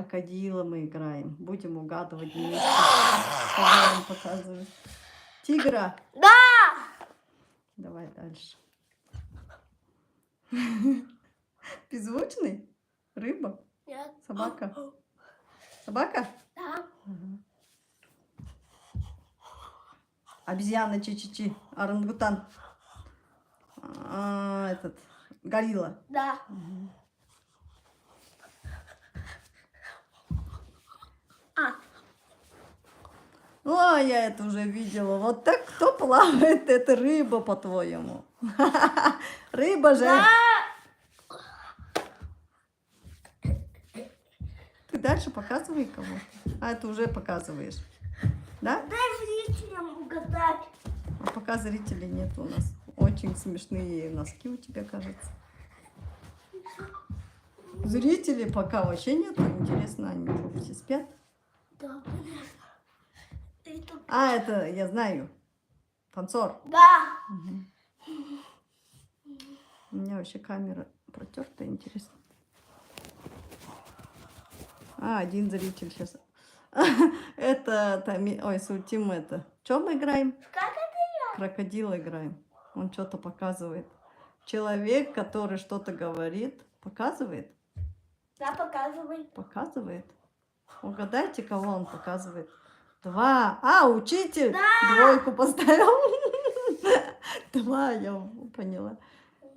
крокодила мы играем. Будем угадывать вместе. Что я вам показываю. Тигра. Да! Давай дальше. Беззвучный? Рыба? Нет. Собака? Собака? Да. Ага. Обезьяна чи-чи-чи. Орангутан. Этот. Горилла. Да. Угу. О, я это уже видела. Вот так кто плавает? Это рыба, по-твоему. Рыба же. Да. Ты дальше показывай кого. А это уже показываешь. Да? Дай зрителям угадать. А пока зрителей нет у нас. Очень смешные носки у тебя, кажется. Зрителей пока вообще нету. Интересно, они что, все спят? Да, А, это я знаю. Танцор. Да. Угу. У меня вообще камера протерта, интересно. А, один зритель сейчас. Это, ой, Султим это. Что мы играем? Как это? Крокодил играем. Он что-то показывает. Человек, который что-то говорит, показывает? Да, показывай. Показывает. Угадайте, кого он показывает. 2. А, учитель! Да! 2 поставил. 2, я поняла.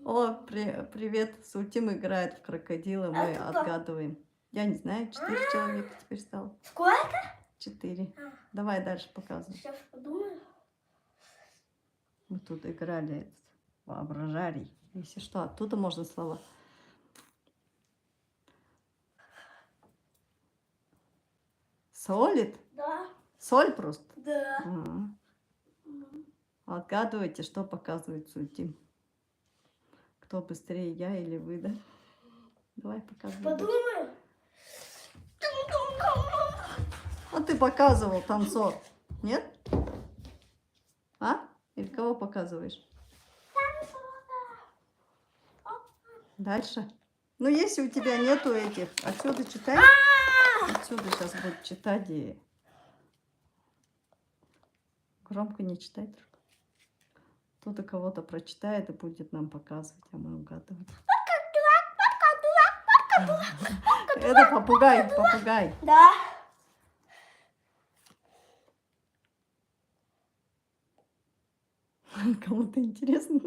О, привет. Султим играет в крокодила, мы отгадываем. Я не знаю, 4 человека теперь стало. Сколько? 4. Давай дальше показывай. Сейчас подумаю. Мы тут играли воображарий. Если что, оттуда можно слова. Солит? Да. Соль просто? Да. Ага. Отгадывайте, что показывает Султим. Кто быстрее, я или вы, да? Давай показывай. Подумаю. Вот ты показывал, танцор. Нет? А? Или кого показываешь? Дальше. Ну, если у тебя нету этих, отсюда читай. Отсюда сейчас будет читать и... Громко не читай только. Кто-то кого-то прочитает и будет нам показывать, а мы угадывать. Это попугай, попугай. Да. Кому-то интересно.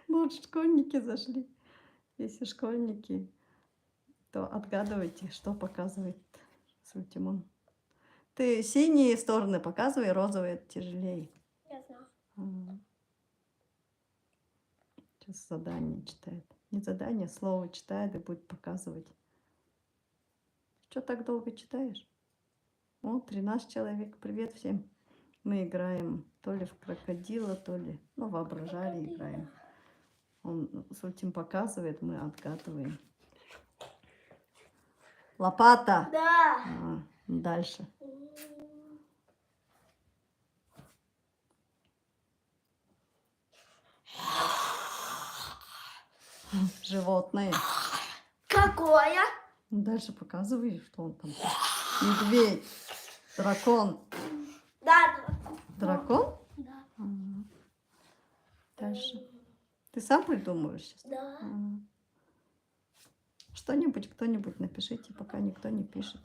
Может, школьники зашли. Если школьники, то отгадывайте, что показывает Султимон. Ты синие стороны показывай, розовые тяжелее. Я знаю. Сейчас задание читает. Не задание, слово читает и будет показывать. Что так долго читаешь? О, 13 человек. Привет всем. Мы играем то ли в крокодила, то ли, ну, воображали играем. Он Султим показывает, мы отгадываем. Лопата. Да. Дальше. Животное. Какое? Дальше показывай, что он там. Медведь. Дракон. Да. Дракон? Да. Дальше. Ты сам придумываешь сейчас? Да. Что-нибудь, кто-нибудь напишите, пока никто не пишет.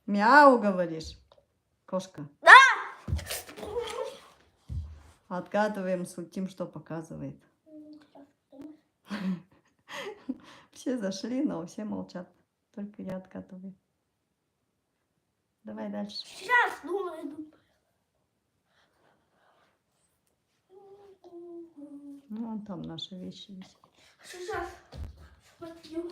Мяу, говоришь? Кошка. Да. Отгадываем, Султим, что показывает. Все зашли, но все молчат. Только я отгадываю. Давай дальше. Сейчас думаю. Ну, вон там наши вещи висят. Сейчас смотрю.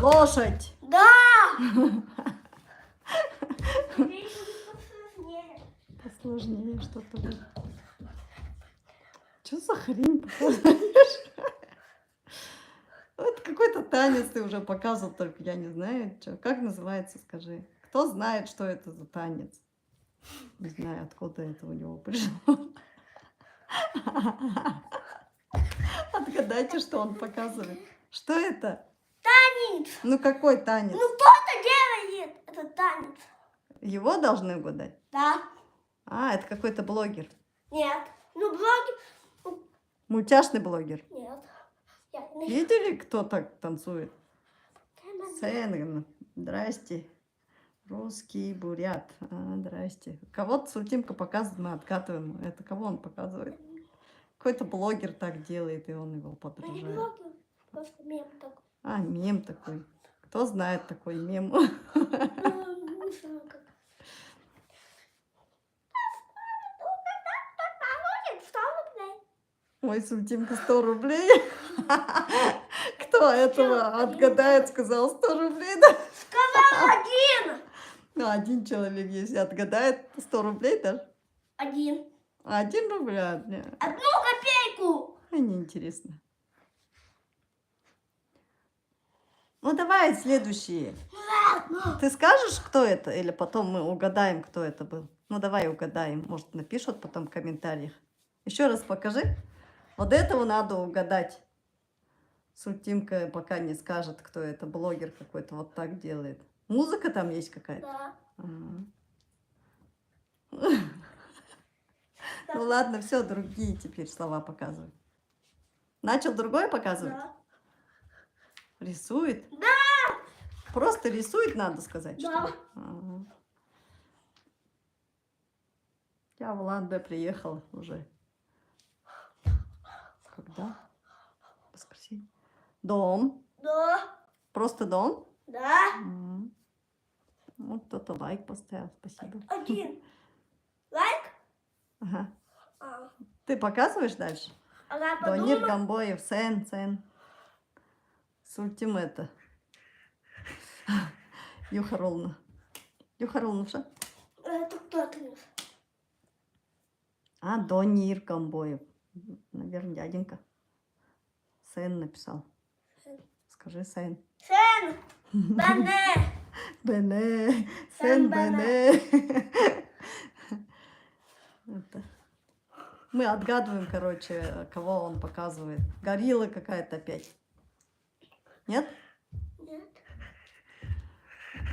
Лошадь! Да! Посложнее что-то будет. Что за хрень показываешь? Вот какой-то танец ты уже показывал, только я не знаю, что. Как называется, скажи. Кто знает, что это за танец? Не знаю, откуда это у него пришло. Отгадайте, что он показывает. Что это? Танец. Ну какой танец? Ну кто-то делает этот танец. Его должны угадать? Да. А, это какой-то блогер. Нет. Ну блоги. Мультяшный блогер. Нет. Я не Видели, кто так танцует? знаю. Сенгн. Здрасте. Русский бурят. А, здрасте. Кого-то Султимка показывает, мы откатываем. Это кого он показывает? Какой-то блогер так делает, и он его Ну не подражает. блоги. Просто мем такой. А, мем такой. Кто знает такой мем? Ну, не знаю как. Ой, Султимка, 100 рублей. Кто этого отгадает, сказал 100 рублей, да? Сказал один. Ну, один человек, если отгадает, 100 рублей даже. Один. 1 рубля. Не, Одну копейку. неинтересно. Ну, давай следующие. Ладно. Ты скажешь, кто это? Или потом мы угадаем, кто это был? Ну, давай угадаем. Может, напишут потом в комментариях. Еще раз покажи. Вот этого надо угадать. Султимка пока не скажет, кто это. Блогер какой-то вот так делает. Музыка там есть какая-то? Да. Ага. Ну ладно, все, другие теперь слова показывай. Начал другое показывать? Да. Рисует? Да. Просто рисует, надо сказать, Да. что ли? Ага. Я в Улан-Удэ приехала уже. Когда? Воскресенье. Дом. Да. Просто дом? Да. Ага. Вот кто-то лайк поставил, спасибо. Один. Лайк? Ага. А. Ты показываешь дальше? Ага, Донир подумай. Гамбоев, Сен. Султим это. Юхаролна. Юхаролна что? Это кто ты? А, Донир Гамбоев. Наверное, дяденька. Сен написал. Скажи Сен. Сен. Бене. Бене. Сен Сен Бене. Это. Мы отгадываем, короче, кого он показывает. Горилла какая-то опять. Нет? Нет.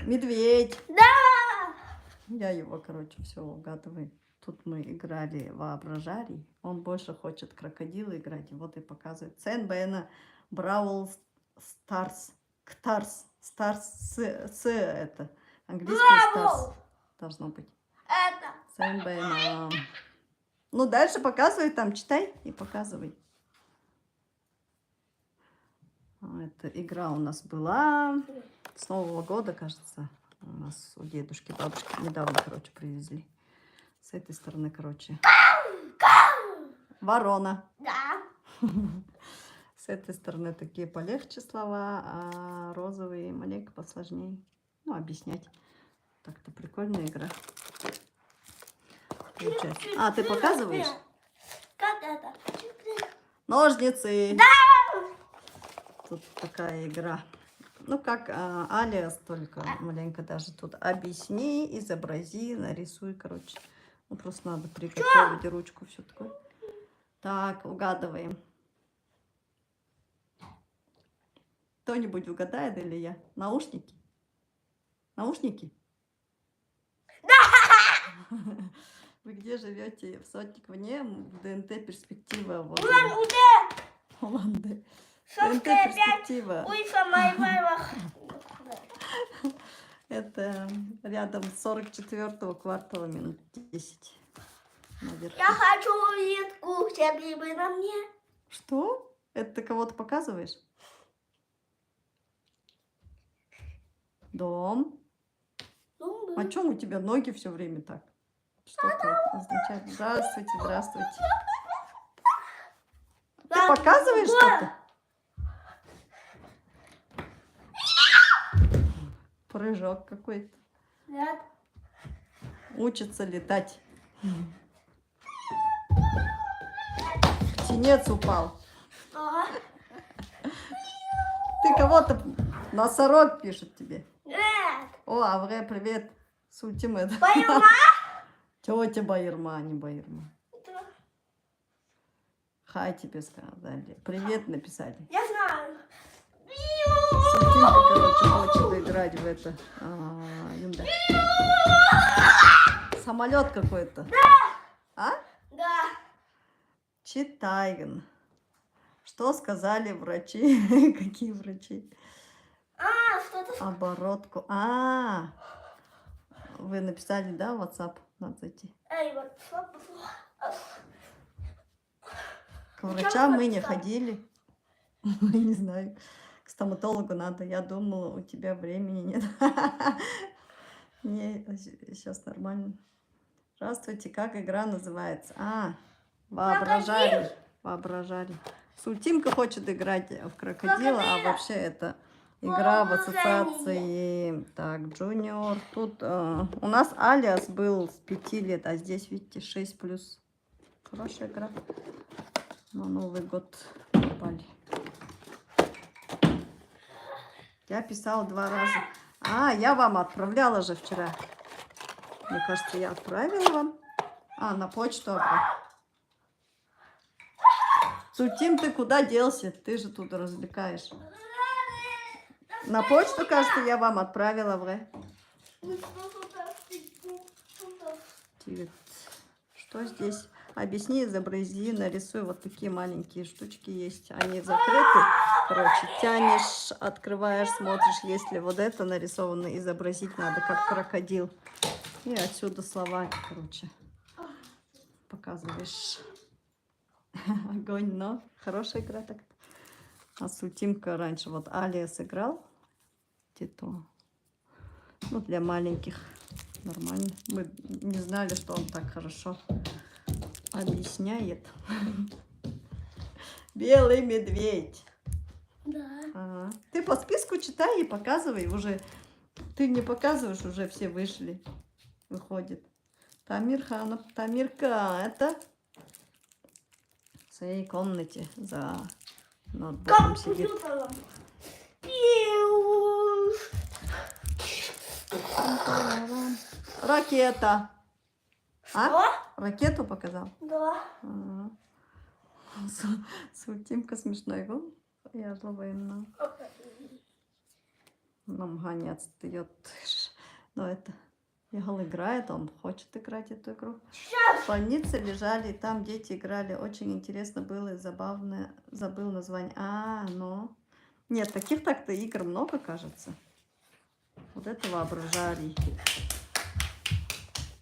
Медведь. Да. Я его, короче, все угадываю. Тут мы играли воображарий. Он больше хочет крокодила играть. И вот и показывает. Сен Бена Бравл Старс. Ктарс. Старс. С это. Английский Старс. Браво. Должно быть. Это. Сен Бена. Ну, дальше показывай там. Читай и показывай. Это игра у нас была с Нового года, кажется. У нас у дедушки, бабушки недавно, короче, привезли. С этой стороны, короче, ворона. Да. С этой стороны такие полегче слова, а розовые маленько посложнее. Ну, объяснять. Так-то прикольная игра. Получается. А, ты показываешь? Как это? Ножницы. Тут такая игра. Ну, как алиас, только маленько даже тут. Объясни, изобрази, нарисуй, короче. Ну, просто надо приготовить ручку, все такое. Так, угадываем. Кто-нибудь угадает или я? Наушники? Наушники? Вы где живете? В Сотниковне, в ДНТ перспектива. Вот Улан-Удэ. Улан-Удэ. ДНТ Шостка опять. перспектива. Уйса моего. Это рядом с 44-го квартала, минут 10. Наверх. Я хочу улитку. Сядли бы на мне. Что? Это ты кого-то показываешь? Дом. Ну, А чем у тебя ноги все время так? Что это означает? Здравствуйте, здравствуйте. Ты Ладно, показываешь другое. что-то? Прыжок какой-то. Нет. Учится летать. Птенец упал. А? Ты кого-то... Носорог пишет тебе. Нет. О, Авре, привет. Сультимет. Байырма? Тетя Байырма, а не Байырма. Да. Хай тебе сказали. Привет написали. Я знаю. Сутинка, короче, хочет играть в это. Юнда. Самолет какой-то. А? Да. Читай. Что сказали врачи? Какие врачи? Что-то... Оборотку. Вы написали, да, в WhatsApp? Надо зайти. Эй, вот. К врачам мы не написала? ходили. Не знаю. К стоматологу надо. Я думала, у тебя времени нет. Не, сейчас нормально. Здравствуйте, как игра называется? Воображали. Воображали. Сультимка хочет играть в крокодила, а вообще это игра в ассоциации. Так, Джуниор. Тут у нас алиас был с 5 лет, а здесь, видите, 6+. Хорошая игра. На Новый год попали. Я писала 2 раза. Я вам отправляла же вчера. Мне кажется, я отправила вам. На почту. Сультим, ты куда делся? Ты же тут развлекаешь. На почту, кажется, я вам отправила, Что здесь? Объясни, изобрази, нарисуй. Вот такие маленькие штучки есть. Они закрыты. Короче, тянешь, открываешь, смотришь. Если вот это нарисовано, изобразить надо, как крокодил. И отсюда слова, короче, показываешь. Огонь, но хорошая игра так. А Сультимка раньше вот алиас играл. Где-то. Ну, для маленьких нормально. Мы не знали, что он так хорошо объясняет. Белый медведь. Да. Ты по списку читай и показывай. Уже ты не показываешь, уже все вышли. Выходит. Тамирка, это в своей комнате за ноутбуком сидит. Ракета. Что? Ракету показал? Да. Сультимка смешной. Я зловынна. Нам Ганя отстает. Но это... Егол играет, он хочет играть эту игру. В больнице лежали, там дети играли. Очень интересно было и забавно. Забыл название. Ну... Нет, таких так-то игр много, кажется. Вот это воображали.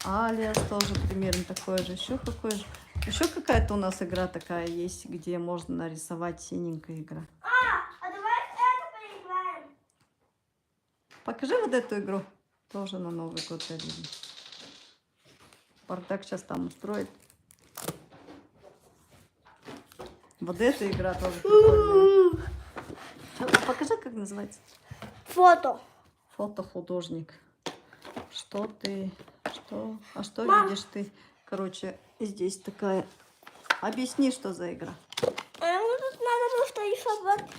Алиас тоже примерно такое же. Еще какое же. Еще какая-то у нас игра такая есть, где можно нарисовать, синенькая игра. А давай это поиграем. Покажи вот эту игру. Тоже на Новый год дарили. Бардак сейчас там устроит. Вот эта игра тоже прикольная. Покажи, как называется. Фото. Фотохудожник. Что ты... Что? А что видишь ты? Короче, здесь такая... Объясни, что за игра. Тут надо просто рисовать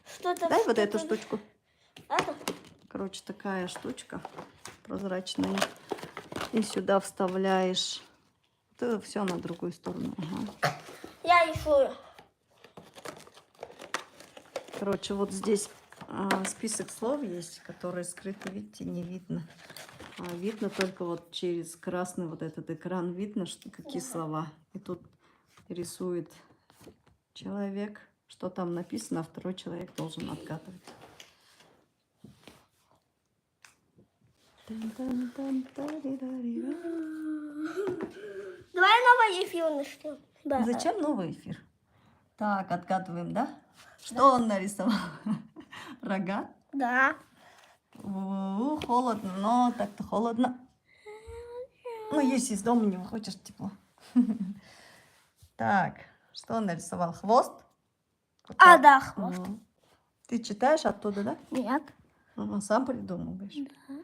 что-то. Дай вот эту штучку. Это? Короче, такая штучка прозрачная. И сюда вставляешь. Ты все на другую сторону. Я рисую. Короче, вот здесь список слов есть, которые скрыты, видите, не видно. Видно только вот через красный вот этот экран. Видно, что, какие слова. И тут рисует человек. Что там написано, а второй человек должен отгадывать. Давай новый эфир начнем. Да. Зачем новый эфир? Так, отгадываем, да? Что он нарисовал? Рога? Да. Холодно, но так-то холодно. Ну, если из дома не выходишь, тепло. Так, что он нарисовал? Хвост? Да, хвост. Ты читаешь оттуда, да? Нет. Сам придумываешь. Да.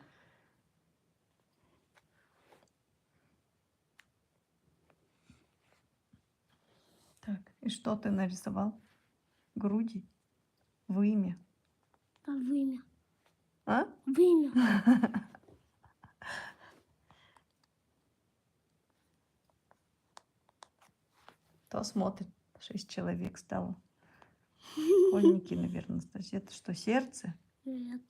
Так, и что ты нарисовал? Груди? Вымя? Вымя. А? Вымя. Кто смотрит? 6 человек стало. Школьники, наверное. Это что, сердце? Нет.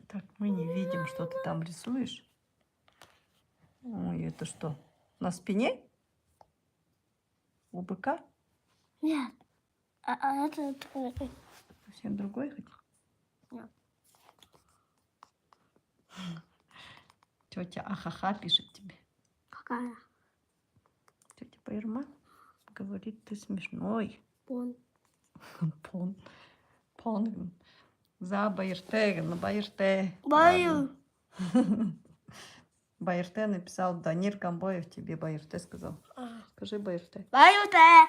Так, мы не видим, что ты там рисуешь. Ой, это что? На спине? У быка? Нет. А это другой. Совсем другой хоть? Нет. Тетя Ахаха пишет тебе. Какая? Тетя Пайрма говорит, ты смешной. Вон. Пон. Пон. За Байрте, на Байрте. Баю. Байрте написал, Данир Камбоев тебе Байрте сказал. А. Скажи Байрте. Баю те.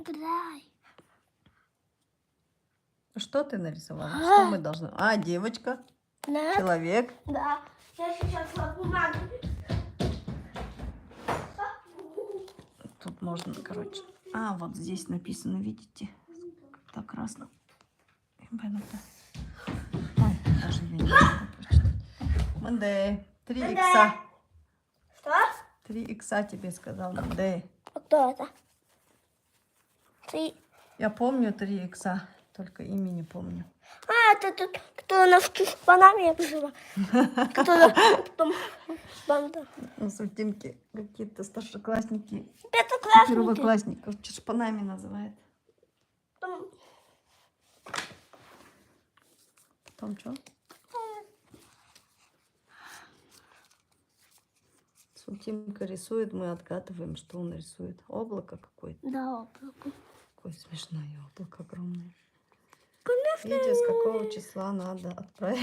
Дай. Что ты нарисовала? Что мы должны? А, девочка, Нет. человек. Да. Я сейчас на бумаге. Тут можно, короче. А, вот здесь написано, видите? Так красно. Ой, даже я не могу прочитать. Манде. 3 икса. Что? 3 икса тебе сказал. Манде. А кто это? Ты. Я помню 3 икса, только имя не помню. А, это тот, кто на Панаме жила. Кто потом банда. На Сутинке какие-то старшеклассники, Пятоклассники. первоклассников чешпанами называют. Потом- Потом что? Сутимка рисует, мы отгадываем, что он рисует. Облако какое-то. Да, облако. Какое смешное облако огромное. Конечно. Видео, с какого числа надо отправить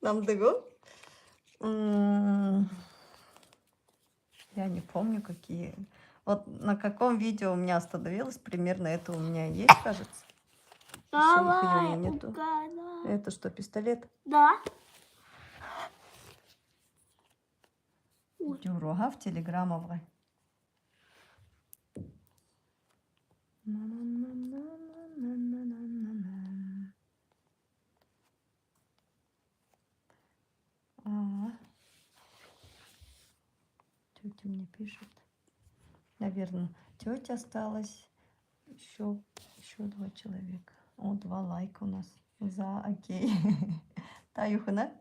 нам дыгу. Я не помню, какие. Вот на каком видео у меня остановилось, примерно это у меня есть, кажется. Давай, нету. угадай. Это что, пистолет? Да. Дюрога в телеграммовой. Тетя мне пишет. Наверное, тетя осталась. Еще 2 человека. О, 2 лайка у нас. За, окей. Таюхана.